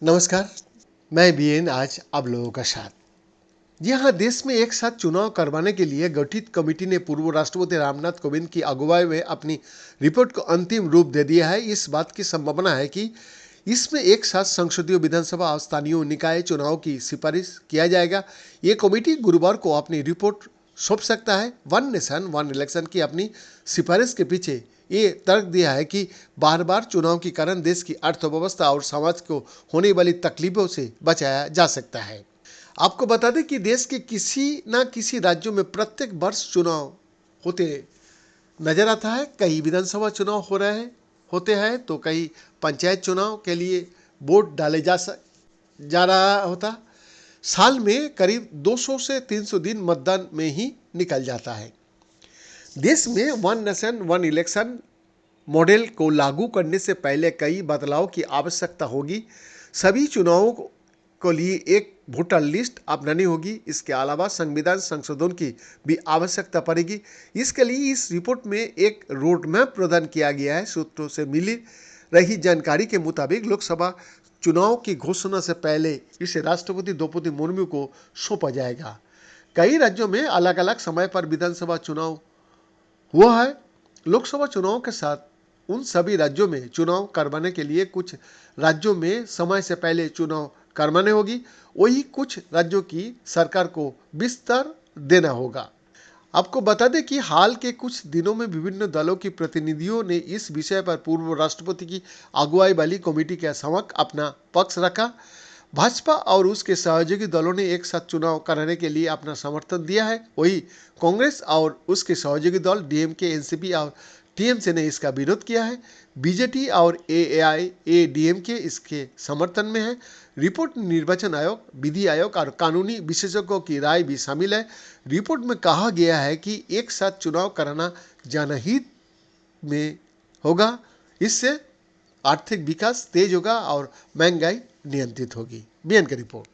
नमस्कार। मैं बीएन आज आप लोगों का साथ। जी हाँ, देश में एक साथ चुनाव करवाने के लिए गठित कमेटी ने पूर्व राष्ट्रपति रामनाथ कोविंद की अगुवाई में अपनी रिपोर्ट को अंतिम रूप दे दिया है। इस बात की संभावना है कि इसमें एक साथ संसदीय, विधानसभा और स्थानीय निकाय चुनाव की सिफारिश किया जाएगा। ये कमेटी गुरुवार को अपनी रिपोर्ट सौंप सकता है। वन नेशन वन इलेक्शन की अपनी सिफारिश के पीछे ये तर्क दिया है कि बार बार चुनाव के कारण देश की अर्थव्यवस्था और समाज को होने वाली तकलीफों से बचाया जा सकता है। आपको बता दें कि देश के किसी न किसी राज्यों में प्रत्येक वर्ष चुनाव होते नजर आता है। कई विधानसभा चुनाव होते हैं तो कई पंचायत चुनाव के लिए वोट डाले जा रहा होता। साल में करीब 200 से 300 दिन मतदान में ही निकल जाता है। देश में one nation one election model को लागू करने से पहले कई बदलाव की आवश्यकता होगी। सभी चुनावों को लिए एक वोटर लिस्ट अपनानी होगी। इसके अलावा संविधान संशोधन की भी आवश्यकता पड़ेगी। इसके लिए इस रिपोर्ट में एक रोड मैप प्रदान किया गया है। सूत्रों से मिली रही जानकारी के मुताबिक लोकसभा चुनाव की घोषणा से पहले इसे राष्ट्रपति द्रौपदी मुर्मू को सौंपा जाएगा। कई राज्यों में अलग अलग समय पर विधानसभा चुनाव हुआ है। लोकसभा चुनाव के साथ उन सभी राज्यों में चुनाव करवाने के लिए कुछ राज्यों में समय से पहले चुनाव करवाने होगी। वही कुछ राज्यों की सरकार को विस्तार देना होगा। आपको बता दें कि हाल के कुछ दिनों में विभिन्न दलों की प्रतिनिधियों ने इस विषय पर पूर्व राष्ट्रपति की अगुवाई वाली कमेटी के समक्ष अपना पक्ष रखा। भाजपा और उसके सहयोगी दलों ने एक साथ चुनाव कराने के लिए अपना समर्थन दिया है। वही कांग्रेस और उसके सहयोगी दल डीएमके, एनसीपी और टीएमसी ने इसका विरोध किया है। बीजेपी और एआईएडीएमके इसके समर्थन में है। रिपोर्ट में निर्वाचन आयोग, विधि आयोग और कानूनी विशेषज्ञों की राय भी शामिल है। रिपोर्ट में कहा गया है कि एक साथ चुनाव कराना जनहित में होगा। इससे आर्थिक विकास तेज होगा और महंगाई नियंत्रित होगी। बीएन की रिपोर्ट।